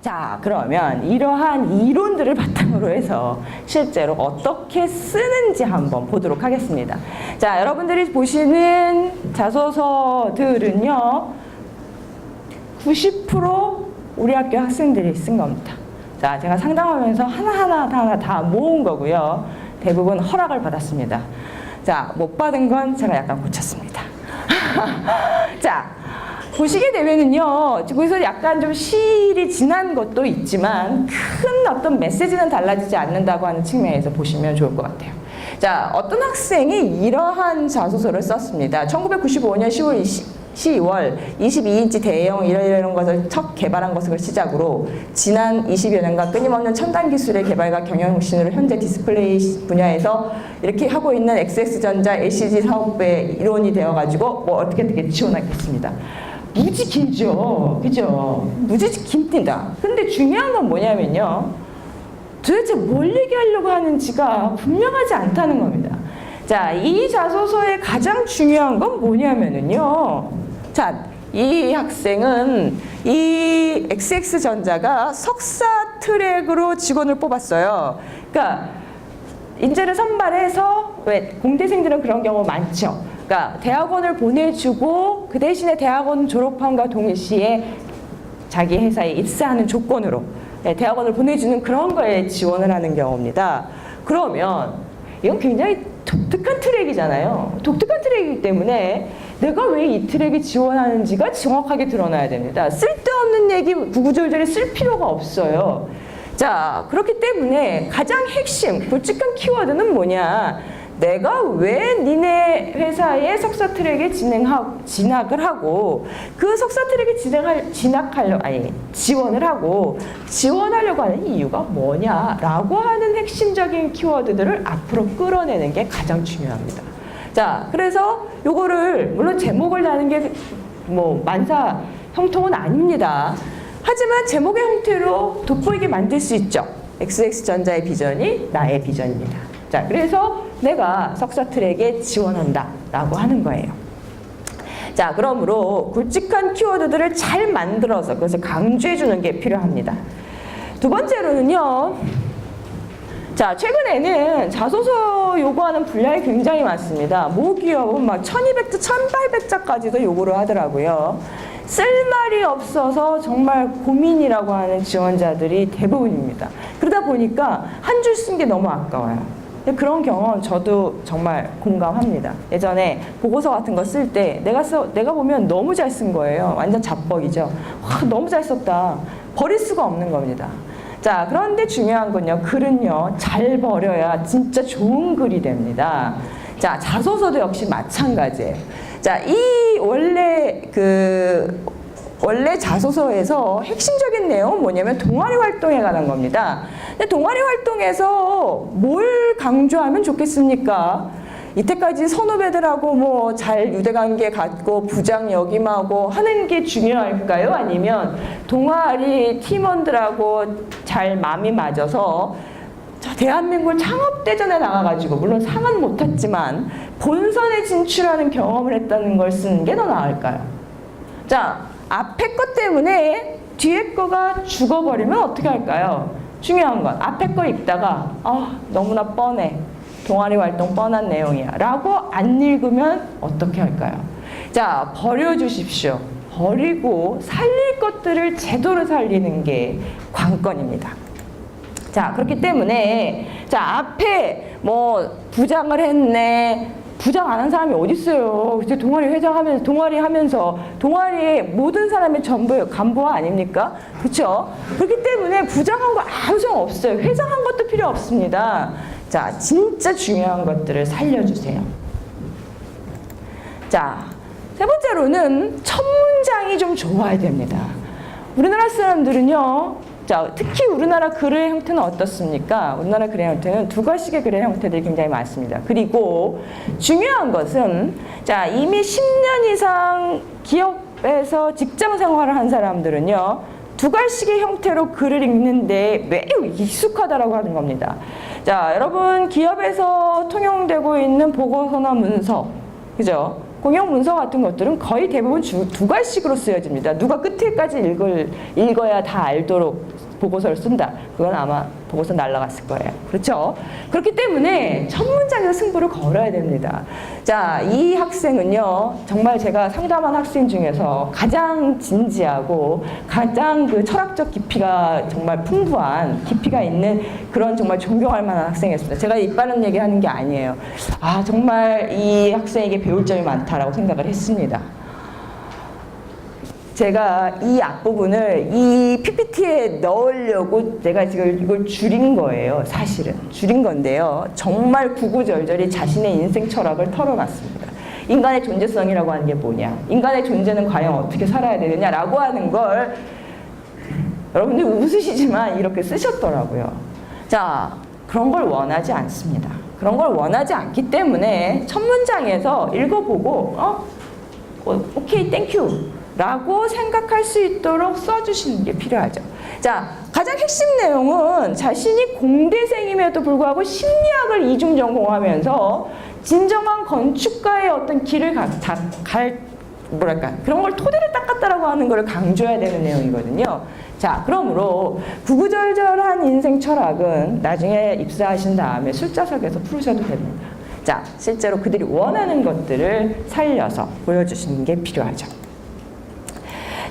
자, 그러면 이러한 이론들을 바탕으로 해서 실제로 어떻게 쓰는지 한번 보도록 하겠습니다. 자, 여러분들이 보시는 자소서들은요, 90% 우리 학교 학생들이 쓴 겁니다. 자, 제가 상담하면서 하나하나 다 모은 거고요. 대부분 허락을 받았습니다. 자, 못 받은 건 제가 약간 고쳤습니다. 자, 보시게 되면은요, 거기서 약간 좀 시일이 지난 것도 있지만 큰 어떤 메시지는 달라지지 않는다고 하는 측면에서 보시면 좋을 것 같아요. 자, 어떤 학생이 이러한 자소서를 썼습니다. 1995년 10월 22인치 대형 이런 것을 첫 개발한 것을 시작으로 지난 20여 년간 끊임없는 첨단 기술의 개발과 경영 혁신으로 현재 디스플레이 분야에서 이렇게 하고 있는 XX전자 LCD 사업부의 일원이 되어가지고 뭐 어떻게 지원하겠습니다. 무지 길죠. 그죠? 무지 깁니다. 근데 중요한 건 뭐냐면요. 도대체 뭘 얘기하려고 하는지가 분명하지 않다는 겁니다. 자, 이 자소서의 가장 중요한 건 뭐냐면은요. 자, 이 학생은 이 XX전자가 석사 트랙으로 직원을 뽑았어요. 그러니까 인재를 선발해서 왜 공대생들은 그런 경우 많죠. 그러니까 대학원을 보내주고 그 대신에 대학원 졸업함과 동시에 자기 회사에 입사하는 조건으로 대학원을 보내주는 그런 거에 지원을 하는 경우입니다. 그러면 이건 굉장히 독특한 트랙이잖아요. 독특한 트랙이기 때문에 내가 왜 이 트랙에 지원하는지가 정확하게 드러나야 됩니다. 쓸데없는 얘기 구구절절히 쓸 필요가 없어요. 자, 그렇기 때문에 가장 핵심, 굵직한 키워드는 뭐냐? 내가 왜 니네 회사의 석사 트랙에 진학을 하고 그 석사 트랙에 지원을 하고 지원하려고 하는 이유가 뭐냐라고 하는 핵심적인 키워드들을 앞으로 끌어내는 게 가장 중요합니다. 자, 그래서 요거를 물론 제목을 다는 게 뭐 만사 형통은 아닙니다. 하지만 제목의 형태로 돋보이게 만들 수 있죠. XX전자의 비전이 나의 비전입니다. 자, 그래서 내가 석사 트랙에 지원한다 라고 하는 거예요. 자, 그러므로 굵직한 키워드들을 잘 만들어서 그것을 강조해 주는 게 필요합니다. 두 번째로는요. 자, 최근에는 자소서 요구하는 분량이 굉장히 많습니다. 모기업은 막 1200자, 1800자까지도 요구를 하더라고요. 쓸 말이 없어서 정말 고민이라고 하는 지원자들이 대부분입니다. 그러다 보니까 한 줄 쓴 게 너무 아까워요. 그런 경험 저도 정말 공감합니다. 예전에 보고서 같은 거 쓸 때 내가 보면 너무 잘 쓴 거예요. 완전 잡벅이죠. 와, 너무 잘 썼다. 버릴 수가 없는 겁니다. 자, 그런데 중요한 건요. 글은요. 잘 버려야 진짜 좋은 글이 됩니다. 자, 자소서도 역시 마찬가지예요. 자, 이 원래 자소서에서 핵심적인 내용은 뭐냐면 동아리 활동에 관한 겁니다. 근데 동아리 활동에서 뭘 강조하면 좋겠습니까? 이때까지 선후배들하고 뭐 잘 유대관계 갖고 부장 역임하고 하는 게 중요할까요? 아니면 동아리 팀원들하고 잘 마음이 맞아서 대한민국 창업대전에 나가가지고 물론 상은 못 탔지만 본선에 진출하는 경험을 했다는 걸 쓰는 게 더 나을까요? 자, 앞에 것 때문에 뒤에 거가 죽어버리면 어떻게 할까요? 중요한 건 앞에 거 읽다가 너무나 뻔해. 동아리 활동 뻔한 내용이야 라고 안 읽으면 어떻게 할까요? 자, 버려주십시오. 버리고 살릴 것들을 제대로 살리는 게 관건입니다. 자, 그렇기 때문에 자, 앞에 뭐 부장을 했네. 부장 안 한 사람이 어디 있어요? 동아리 회장하면서 동아리의 모든 사람의 전부 간부화 아닙니까? 그렇죠? 그렇기 때문에 부장한 거 아무 소용 없어요. 회장한 것도 필요 없습니다. 자, 진짜 중요한 것들을 살려주세요. 자, 세 번째로는 첫 문장이 좀 좋아야 됩니다. 우리나라 사람들은요. 자, 특히 우리나라 글의 형태는 어떻습니까? 우리나라 글의 형태는 두 가지의 글의 형태들이 굉장히 많습니다. 그리고 중요한 것은 자, 이미 10년 이상 기업에서 직장 생활을 한 사람들은요. 두 가지의 형태로 글을 읽는데 매우 익숙하다라고 하는 겁니다. 자, 여러분 기업에서 통용되고 있는 보고서나 문서, 그죠? 공용 문서 같은 것들은 거의 대부분 두 갈씩으로 쓰여집니다. 누가 끝에까지 읽어야 다 알도록 보고서를 쓴다. 그건 아마 보고서 날라갔을 거예요. 그렇죠? 그렇기 때문에 첫 문장에서 승부를 걸어야 됩니다. 자, 이 학생은요, 정말 제가 상담한 학생 중에서 가장 진지하고 가장 그 철학적 깊이가 정말 풍부한 깊이가 있는 그런 정말 존경할 만한 학생이었습니다. 제가 이빠른 얘기 하는 게 아니에요. 아, 정말 이 학생에게 배울 점이 많다라고 생각을 했습니다. 제가 이 앞부분을 이 PPT에 넣으려고 내가 지금 이걸 줄인 거예요. 사실은 줄인 건데요. 정말 구구절절히 자신의 인생 철학을 털어놨습니다. 인간의 존재성이라고 하는 게 뭐냐, 인간의 존재는 과연 어떻게 살아야 되느냐라고 하는 걸 여러분들 웃으시지만 이렇게 쓰셨더라고요. 자, 그런 걸 원하지 않습니다. 그런 걸 원하지 않기 때문에 첫 문장에서 읽어보고 오케이 땡큐 라고 생각할 수 있도록 써주시는 게 필요하죠. 자, 가장 핵심 내용은 자신이 공대생임에도 불구하고 심리학을 이중 전공하면서 진정한 건축가의 어떤 길을 그런 걸 토대를 닦았다라고 하는 걸 강조해야 되는 내용이거든요. 자, 그러므로 구구절절한 인생 철학은 나중에 입사하신 다음에 술자석에서 풀으셔도 됩니다. 자, 실제로 그들이 원하는 것들을 살려서 보여주시는 게 필요하죠.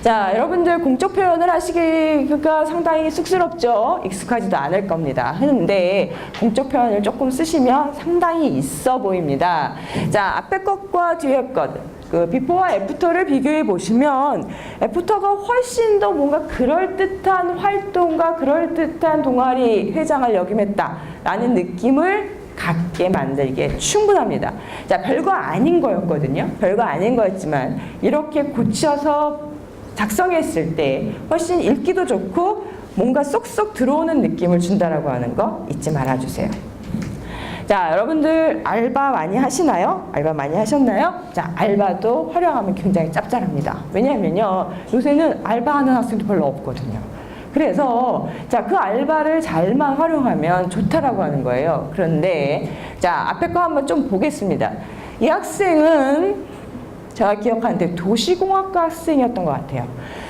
자, 여러분들 공적 표현을 하시기가 상당히 쑥스럽죠? 익숙하지도 않을 겁니다. 근데 공적 표현을 조금 쓰시면 상당히 있어 보입니다. 자, 앞에 것과 뒤에 것, 그 비포와 애프터를 비교해 보시면 애프터가 훨씬 더 뭔가 그럴듯한 활동과 그럴듯한 동아리 회장을 역임했다라는 느낌을 갖게 만들기에 충분합니다. 자, 별거 아닌 거였거든요. 별거 아닌 거였지만 이렇게 고쳐서 작성했을 때 훨씬 읽기도 좋고 뭔가 쏙쏙 들어오는 느낌을 준다라고 하는 거 잊지 말아주세요. 자, 여러분들 알바 많이 하시나요? 알바 많이 하셨나요? 자, 알바도 활용하면 굉장히 짭짤합니다. 왜냐하면요, 요새는 알바하는 학생도 별로 없거든요. 그래서 자, 그 알바를 잘만 활용하면 좋다라고 하는 거예요. 그런데 자, 앞에 거 한번 좀 보겠습니다. 이 학생은 제가 기억하는데 도시공학과 학생이었던 것 같아요.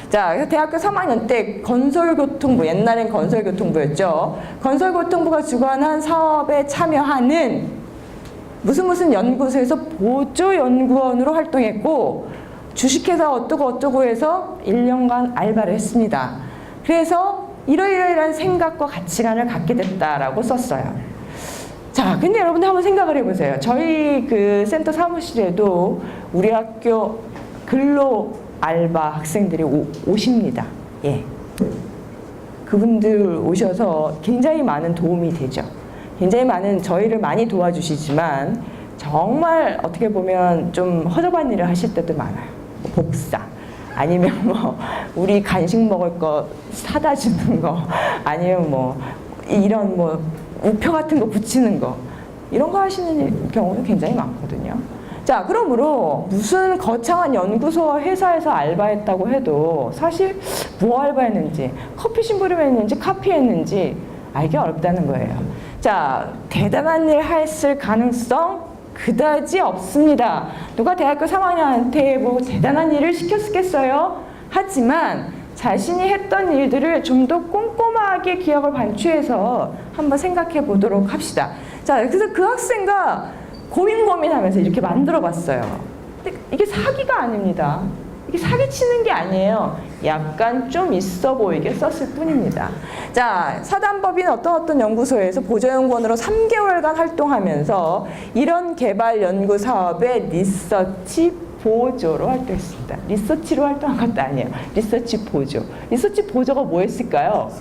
자, 대학교 3학년 때 건설교통부, 옛날엔 건설교통부였죠. 건설교통부가 주관한 사업에 참여하는 무슨 연구소에서 보조연구원으로 활동했고 주식회사 어쩌고 해서 1년간 알바를 했습니다. 그래서 이러이러한 생각과 가치관을 갖게 됐다라고 썼어요. 자, 근데 여러분들 한번 생각을 해보세요. 저희 그 센터 사무실에도 우리 학교 근로 알바 학생들이 오십니다. 예. 그분들 오셔서 굉장히 많은 도움이 되죠. 굉장히 많은 저희를 많이 도와주시지만 정말 어떻게 보면 좀 허접한 일을 하실 때도 많아요. 복사. 아니면 뭐 우리 간식 먹을 거 사다 주는 거, 아니면 뭐 이런 뭐 우표 같은 거 붙이는 거, 이런 거 하시는 경우는 굉장히 많거든요. 자, 그러므로 무슨 거창한 연구소와 회사에서 알바했다고 해도 사실 뭐 알바했는지, 커피 심부름했는지 카피했는지 알기 어렵다는 거예요. 자, 대단한 일 했을 가능성 그다지 없습니다. 누가 대학교 3학년한테 뭐 대단한 일을 시켰겠어요? 하지만 자신이 했던 일들을 좀 더 꼼꼼하게 기억을 반추해서 한번 생각해 보도록 합시다. 자, 그래서 그 학생과 고민하면서 이렇게 만들어 봤어요. 근데 이게 사기가 아닙니다. 이게 사기치는 게 아니에요. 약간 좀 있어 보이게 썼을 뿐입니다. 자, 사단법인 어떤 연구소에서 보조연구원으로 3개월간 활동하면서 이런 개발 연구 사업의 리서치 보조로 활동했습니다. 리서치로 활동한 것도 아니에요. 리서치 보조. 리서치 보조가 뭐였을까요?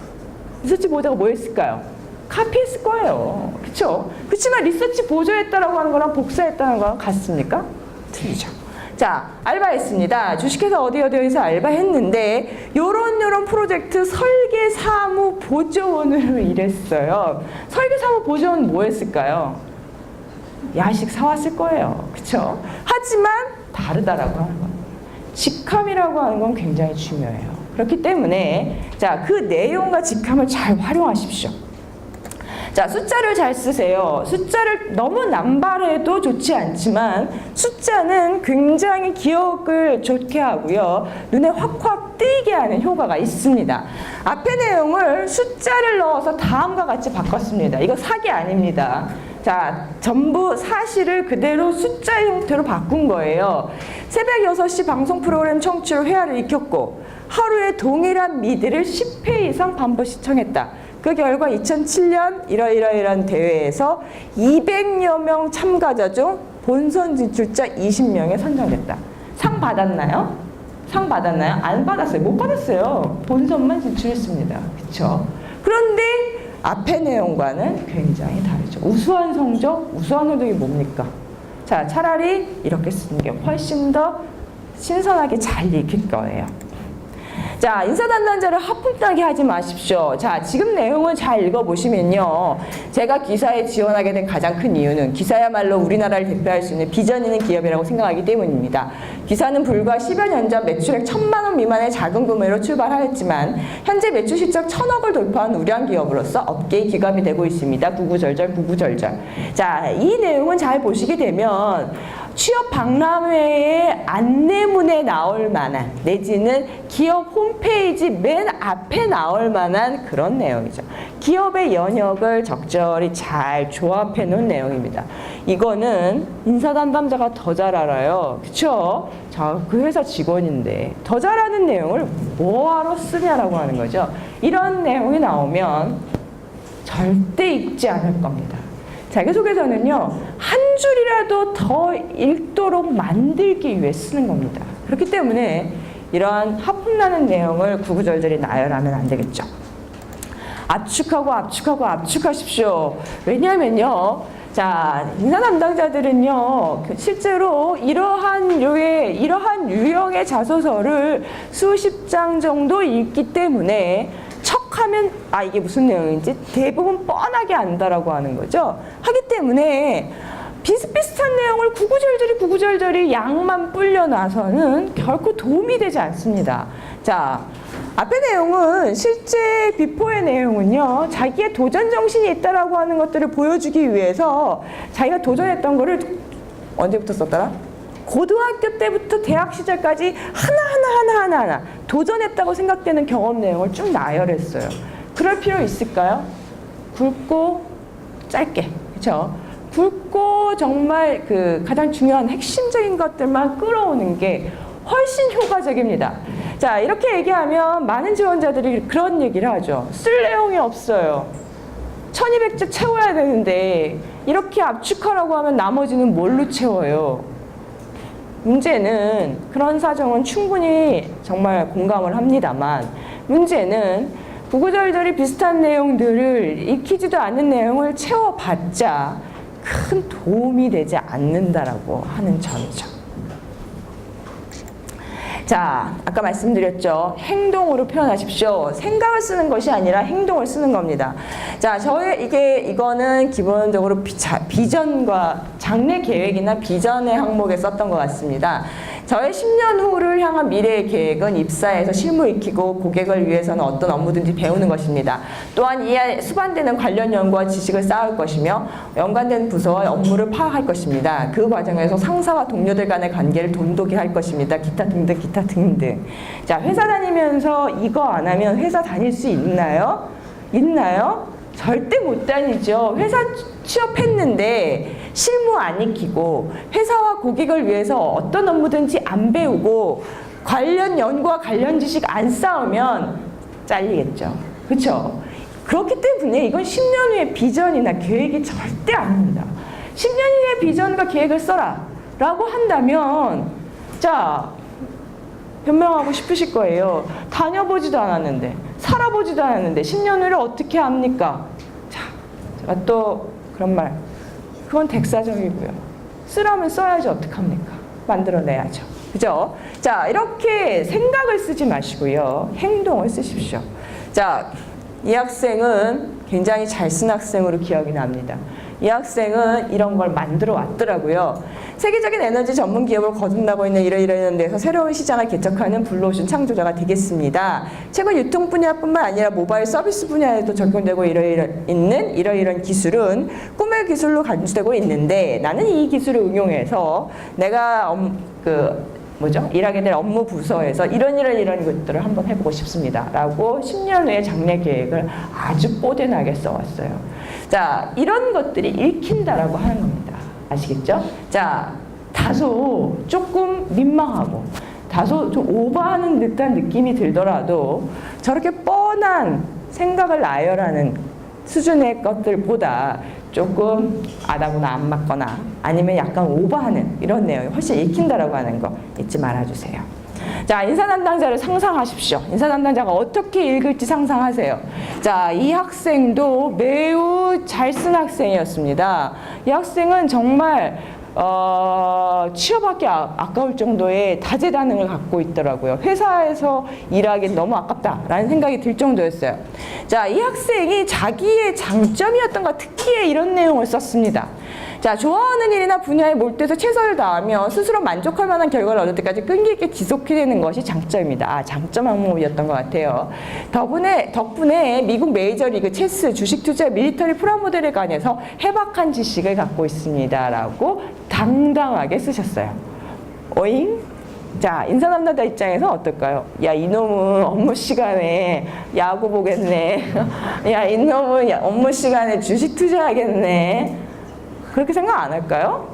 리서치 보조가 뭐였을까요? 카피했을 거예요. 그렇죠? 그렇지만 리서치 보조했다라고 하는 거랑 복사했다는 거랑 같습니까? 틀리죠. 자, 알바했습니다. 주식회사 어디에서 알바했는데 요런 프로젝트 설계사무 보조원으로 일했어요. 설계사무 보조원 뭐 했을까요? 야식 사왔을 거예요. 그렇죠? 하지만 다르다라고 하는 건 직함이라고 하는 건 굉장히 중요해요. 그렇기 때문에 자, 그 내용과 직함을 잘 활용하십시오. 자, 숫자를 잘 쓰세요. 숫자를 너무 남발해도 좋지 않지만 숫자는 굉장히 기억을 좋게 하고요. 눈에 확확 띄게 하는 효과가 있습니다. 앞에 내용을 숫자를 넣어서 다음과 같이 바꿨습니다. 이거 사기 아닙니다. 자, 전부 사실을 그대로 숫자 형태로 바꾼 거예요. 새벽 6시 방송 프로그램 청취율 회화를 익혔고 하루에 동일한 미드를 10회 이상 반복 시청했다. 그 결과 2007년 이러이러이러한 대회에서 200여 명 참가자 중 본선 진출자 20명에 선정됐다. 상 받았나요? 상 받았나요? 안 받았어요. 못 받았어요. 본선만 진출했습니다. 그렇죠? 그런데 앞의 내용과는 굉장히 다르죠. 우수한 성적이 뭡니까? 자, 차라리 이렇게 쓰는 게 훨씬 더 신선하게 잘 읽힐 거예요. 자, 인사 담당자를 하품나게 하지 마십시오. 자, 지금 내용을 잘 읽어보시면요. 제가 기사에 지원하게 된 가장 큰 이유는 기사야말로 우리나라를 대표할 수 있는 비전 있는 기업이라고 생각하기 때문입니다. 기사는 불과 10여 년 전 매출액 1,000만 원 미만의 작은 구매로 출발하였지만 현재 매출 실적 1,000억을 돌파한 우량 기업으로서 업계의 기감이 되고 있습니다. 구구절절 구구절절. 자, 이 내용은 잘 보시게 되면 취업 박람회의 안내문에 나올 만한 내지는 기업 홈페이지 맨 앞에 나올 만한 그런 내용이죠. 기업의 연역을 적절히 잘 조합해 놓은 내용입니다. 이거는 인사 담당자가 더 잘 알아요. 그쵸? 자, 그 회사 직원인데 더 잘하는 내용을 뭐하러 쓰냐라고 하는 거죠. 이런 내용이 나오면 절대 읽지 않을 겁니다. 자기소개서는요, 한 줄이라도 더 읽도록 만들기 위해 쓰는 겁니다. 그렇기 때문에 이러한 하품나는 내용을 구구절절히 나열하면 안 되겠죠. 압축하고 압축하고 압축하십시오. 왜냐하면요, 자, 인사 담당자들은요, 실제로 이러한 유형의 자소서를 수십 장 정도 읽기 때문에 척하면 이게 무슨 내용인지 대부분 뻔하게 안다라고 하는 거죠. 하기 때문에 비슷비슷한 내용을 구구절절히 양만 불려놔서는 결코 도움이 되지 않습니다. 자, 앞의 내용은 실제 비포의 내용은요, 자기의 도전 정신이 있다라고 하는 것들을 보여주기 위해서 자기가 도전했던 거를 언제부터 썼더라? 고등학교 때부터 대학 시절까지 하나하나 도전했다고 생각되는 경험 내용을 쭉 나열했어요. 그럴 필요 있을까요? 굵고 짧게, 그렇죠? 굵고 정말 그 가장 중요한 핵심적인 것들만 끌어오는 게 훨씬 효과적입니다. 자, 이렇게 얘기하면 많은 지원자들이 그런 얘기를 하죠. 쓸 내용이 없어요. 1200자 채워야 되는데 이렇게 압축하라고 하면 나머지는 뭘로 채워요? 문제는 그런 사정은 충분히 정말 공감을 합니다만, 문제는 구구절절히 비슷한 내용들을 익히지도 않는 내용을 채워봤자 큰 도움이 되지 않는다라고 하는 점이죠. 자, 아까 말씀드렸죠. 행동으로 표현하십시오. 생각을 쓰는 것이 아니라 행동을 쓰는 겁니다. 자, 이거는 기본적으로 비전과 장래 계획이나 비전의 항목에 썼던 것 같습니다. 저의 10년 후를 향한 미래의 계획은 입사해서 실무 익히고 고객을 위해서는 어떤 업무든지 배우는 것입니다. 또한 이에 수반되는 관련 연구와 지식을 쌓을 것이며 연관된 부서와 업무를 파악할 것입니다. 그 과정에서 상사와 동료들 간의 관계를 돈독히 할 것입니다. 기타 등등 기타 등등. 자, 회사 다니면서 이거 안 하면 회사 다닐 수 있나요? 있나요? 절대 못 다니죠. 회사 취업했는데 실무 안 익히고 회사와 고객을 위해서 어떤 업무든지 안 배우고 관련 연구와 관련 지식 안 쌓으면 잘리겠죠. 그렇죠? 그렇기 때문에 이건 10년 후의 비전이나 계획이 절대 아닙니다. 10년 후의 비전과 계획을 써라 라고 한다면, 자, 변명하고 싶으실 거예요. 다녀보지도 않았는데, 살아보지도 않았는데 10년 후를 어떻게 합니까? 자, 제가 또 그런 말, 그건 덱사정이고요. 쓰라면 써야지 어떡합니까? 만들어내야죠. 그죠? 자, 이렇게 생각을 쓰지 마시고요. 행동을 쓰십시오. 자, 이 학생은 굉장히 잘 쓴 학생으로 기억이 납니다. 이 학생은 이런 걸 만들어 왔더라고요. 세계적인 에너지 전문 기업을 거듭나고 있는 이러이러한 데서 새로운 시장을 개척하는 블루오션 창조자가 되겠습니다. 최근 유통 분야뿐만 아니라 모바일 서비스 분야에도 적용되고 있는 이러이러한 기술은 꿈의 기술로 간주되고 있는데 나는 이 기술을 응용해서 내가 일하게 될 업무 부서에서 이런 것들을 한번 해보고 싶습니다. 라고 10년 후에 장래 계획을 아주 뽀대나게 써왔어요. 자, 이런 것들이 읽힌다라고 하는 겁니다. 아시겠죠? 자, 다소 조금 민망하고 다소 좀 오버하는 듯한 느낌이 들더라도 저렇게 뻔한 생각을 나열하는 수준의 것들보다 조금 아다거나 안 맞거나 아니면 약간 오버하는 이런 내용이 훨씬 읽힌다라고 하는 거 잊지 말아주세요. 자, 인사담당자를 상상하십시오. 인사담당자가 어떻게 읽을지 상상하세요. 자, 이 학생도 매우 잘 쓴 학생이었습니다. 이 학생은 정말 취업하기 아까울 정도의 다재다능을 갖고 있더라고요. 회사에서 일하기 너무 아깝다라는 생각이 들 정도였어요. 자, 이 학생이 자기의 장점이었던가 특기에 이런 내용을 썼습니다. 자, 좋아하는 일이나 분야에 몰두해서 최선을 다하며 스스로 만족할 만한 결과를 얻을 때까지 끈기 있게 지속해내는 것이 장점입니다. 아, 장점 항목이었던 것 같아요. 덕분에 미국 메이저리그 체스, 주식 투자, 밀리터리 프라모델에 관해서 해박한 지식을 갖고 있습니다. 라고 당당하게 쓰셨어요. 오잉? 자, 인사담당자 입장에서 어떨까요? 야, 이놈은 업무 시간에 야구 보겠네. 야, 이놈은 업무 시간에 주식 투자하겠네. 그렇게 생각 안 할까요?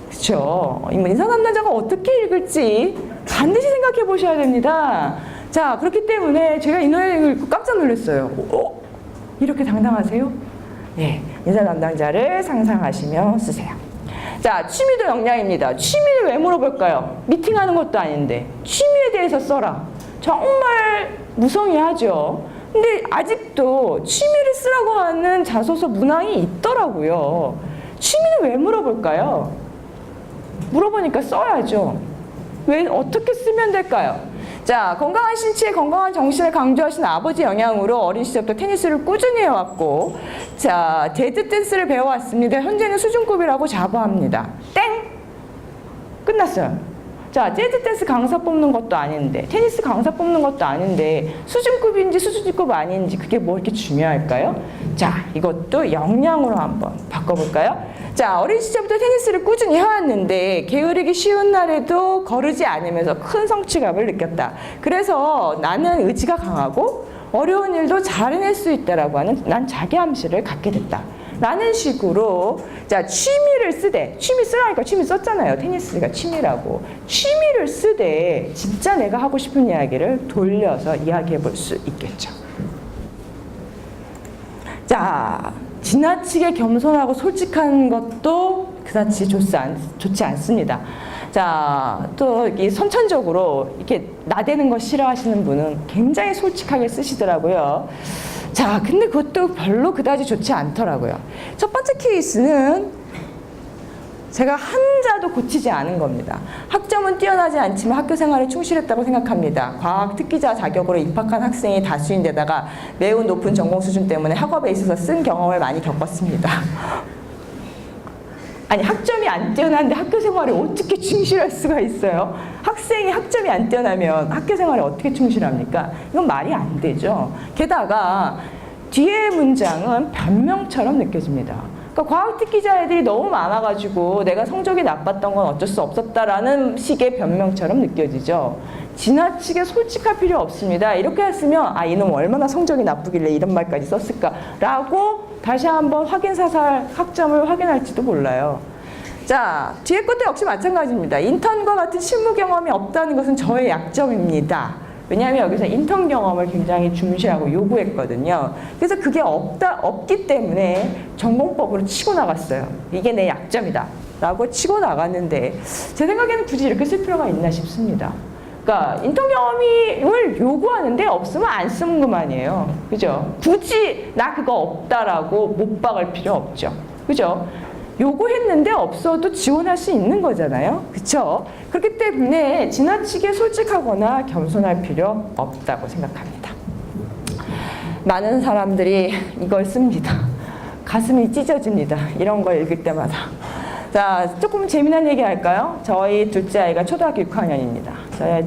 그렇죠. 인사담당자가 어떻게 읽을지 반드시 생각해 보셔야 됩니다. 자, 그렇기 때문에 제가 이 노래를 읽고 깜짝 놀랐어요. 이렇게 당당하세요? 네, 인사담당자를 상상하시며 쓰세요. 자, 취미도 역량입니다. 취미를 왜 물어볼까요? 미팅하는 것도 아닌데 취미에 대해서 써라. 정말 무성의하죠. 근데 아직도 취미를 쓰라고 하는 자소서 문항이 있더라고요. 취미는 왜 물어볼까요? 물어보니까 써야죠. 왜, 어떻게 쓰면 될까요? 자, 건강한 신체에 건강한 정신을 강조하신 아버지 영향으로 어린 시절부터 테니스를 꾸준히 해왔고, 자, 재즈 댄스를 배워왔습니다. 현재는 수준급이라고 자부합니다. 땡! 끝났어요. 자, 재즈 댄스 강사 뽑는 것도 아닌데, 테니스 강사 뽑는 것도 아닌데, 수준급인지 수준급 아닌지 그게 뭐 이렇게 중요할까요? 자, 이것도 역량으로 한번 바꿔볼까요? 자, 어린 시절부터 테니스를 꾸준히 해왔는데 게으르기 쉬운 날에도 거르지 않으면서 큰 성취감을 느꼈다. 그래서 나는 의지가 강하고 어려운 일도 잘 해낼 수 있다라고 하는 난 자기암시를 갖게 됐다. 라는 식으로 자, 취미를 쓰되, 취미 쓰라니까 취미 썼잖아요. 테니스가 취미라고. 취미를 쓰되 진짜 내가 하고 싶은 이야기를 돌려서 이야기해 볼 수 있겠죠. 자, 지나치게 겸손하고 솔직한 것도 그다지 좋지 않습니다. 자, 또 이 선천적으로 이렇게 나대는 거 싫어하시는 분은 굉장히 솔직하게 쓰시더라고요. 자, 근데 그것도 별로 그다지 좋지 않더라고요. 첫 번째 케이스는 제가 한자도 고치지 않은 겁니다. 학점은 뛰어나지 않지만 학교 생활에 충실했다고 생각합니다. 과학 특기자 자격으로 입학한 학생이 다수인 데다가 매우 높은 전공 수준 때문에 학업에 있어서 쓴 경험을 많이 겪었습니다. 아니, 학점이 안 뛰어난데 학교 생활에 어떻게 충실할 수가 있어요? 학생이 학점이 안 뛰어나면 학교 생활에 어떻게 충실합니까? 이건 말이 안 되죠. 게다가 뒤에 문장은 변명처럼 느껴집니다. 그러니까 과학특기자 애들이 너무 많아가지고 내가 성적이 나빴던 건 어쩔 수 없었다라는 식의 변명처럼 느껴지죠. 지나치게 솔직할 필요 없습니다. 이렇게 했으면 아, 이놈 얼마나 성적이 나쁘길래 이런 말까지 썼을까라고 다시 한번 확인사살 학점을 확인할지도 몰라요. 자, 뒤에 것도 역시 마찬가지입니다. 인턴과 같은 실무 경험이 없다는 것은 저의 약점입니다. 왜냐하면 여기서 인턴 경험을 굉장히 중시하고 요구했거든요. 그래서 그게 없기 때문에 전공법으로 치고 나갔어요. 이게 내 약점이다 라고 치고 나갔는데 제 생각에는 굳이 이렇게 쓸 필요가 있나 싶습니다. 그러니까 인턴 경험을 요구하는데 없으면 안 쓰는 것만이에요. 그죠? 굳이 나 그거 없다라고 못 박을 필요 없죠. 그죠? 요구했는데 없어도 지원할 수 있는 거잖아요. 그렇죠? 그렇기 때문에 지나치게 솔직하거나 겸손할 필요 없다고 생각합니다. 많은 사람들이 이걸 씁니다. 가슴이 찢어집니다. 이런 거 읽을 때마다. 자, 조금 재미난 얘기 할까요? 저희 둘째 아이가 초등학교 6학년입니다. 저희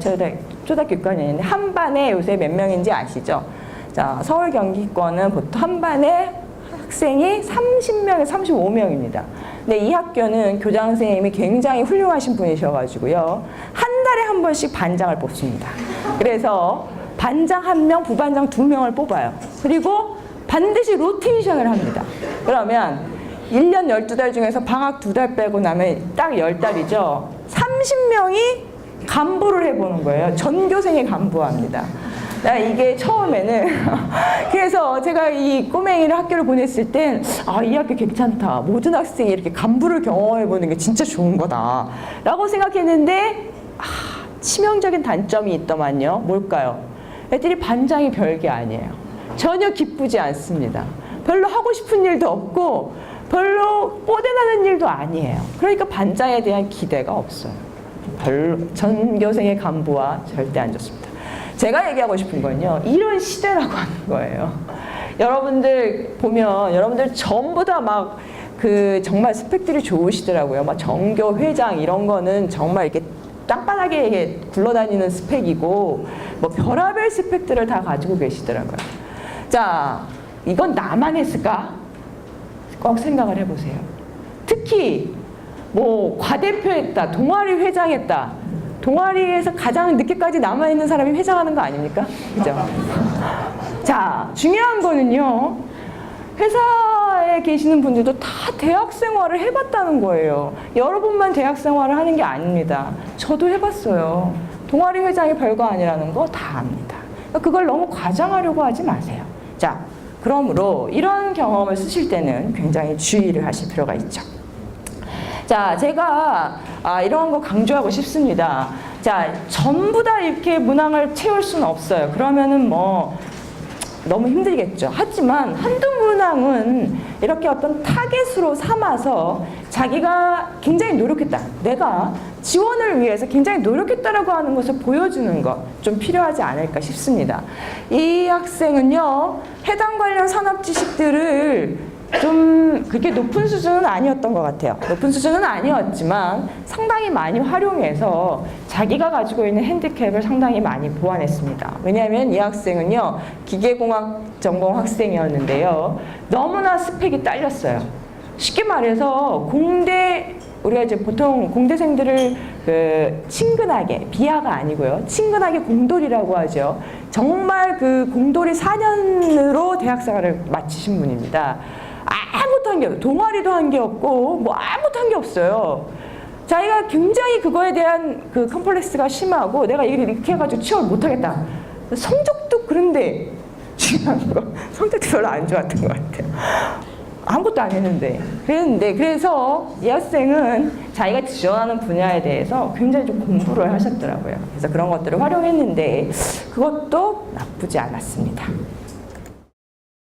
초등학교 6학년인데 한 반에 요새 몇 명인지 아시죠? 자, 서울 경기권은 보통 한 반에 학생이 30명에서 35명입니다. 근데 이 학교는 교장 선생님이 굉장히 훌륭하신 분이셔가지고요. 한 달에 한 번씩 반장을 뽑습니다. 그래서 반장 1명, 부반장 2명을 뽑아요. 그리고 반드시 로테이션을 합니다. 그러면 1년 12달 중에서 방학 2달 빼고 나면 딱 10달이죠. 30명이 간부를 해보는 거예요. 전교생이 간부합니다. 나 이게 처음에는 그래서 제가 이 꼬맹이를 학교를 보냈을 땐 아, 이 학교 괜찮다. 모든 학생이 이렇게 간부를 경험해보는 게 진짜 좋은 거다 라고 생각했는데 치명적인 단점이 있더만요. 뭘까요? 애들이 반장이 별게 아니에요. 전혀 기쁘지 않습니다. 별로 하고 싶은 일도 없고 별로 뽀대나는 일도 아니에요. 그러니까 반장에 대한 기대가 없어요. 별로 전교생의 간부와 절대 안 좋습니다. 제가 얘기하고 싶은 건요, 이런 시대라고 하는 거예요. 여러분들 보면 여러분들 전부 다 막 정말 스펙들이 좋으시더라고요. 막 정교 회장 이런 거는 정말 이렇게 땅바닥에 굴러다니는 스펙이고 뭐 별의별 스펙들을 다 가지고 계시더라고요. 자, 이건 나만 했을까? 꼭 생각을 해보세요. 특히 뭐 과대표했다, 동아리 회장했다. 동아리에서 가장 늦게까지 남아있는 사람이 회장하는 거 아닙니까? 그죠? 자, 중요한 거는요, 회사에 계시는 분들도 다 대학 생활을 해봤다는 거예요. 여러분만 대학 생활을 하는 게 아닙니다. 저도 해봤어요. 동아리 회장이 별거 아니라는 거 다 압니다. 그걸 너무 과장하려고 하지 마세요. 자, 그러므로 이런 경험을 쓰실 때는 굉장히 주의를 하실 필요가 있죠. 자, 제가 이런 거 강조하고 싶습니다. 자, 전부 다 이렇게 문항을 채울 수는 없어요. 그러면은 뭐 너무 힘들겠죠. 하지만 한두 문항은 이렇게 어떤 타겟으로 삼아서 자기가 굉장히 노력했다. 내가 지원을 위해서 굉장히 노력했다라고 하는 것을 보여주는 것 좀 필요하지 않을까 싶습니다. 이 학생은요, 해당 관련 산업 지식들을 좀 그렇게 높은 수준은 아니었던 것 같아요. 높은 수준은 아니었지만 상당히 많이 활용해서 자기가 가지고 있는 핸디캡을 상당히 많이 보완했습니다. 왜냐하면 이 학생은요, 기계공학 전공 학생이었는데요, 너무나 스펙이 딸렸어요. 쉽게 말해서 우리가 이제 보통 공대생들을 친근하게, 비하가 아니고요, 친근하게 공돌이라고 하죠. 정말 공돌이 4년으로 대학생활을 마치신 분입니다. 아무것도 한 게 없어요. 동아리도 한 게 없고 뭐 아무것도 한 게 없어요. 자기가 굉장히 그거에 대한 컴플렉스가 심하고 내가 이렇게 해가지고 취업을 못하겠다. 성적도 그런데 중요한 거, 성적도 별로 안 좋았던 것 같아요. 아무것도 안 했는데. 그래서 이 학생은 자기가 지원하는 분야에 대해서 굉장히 좀 공부를 하셨더라고요. 그래서 그런 것들을 활용했는데 그것도 나쁘지 않았습니다.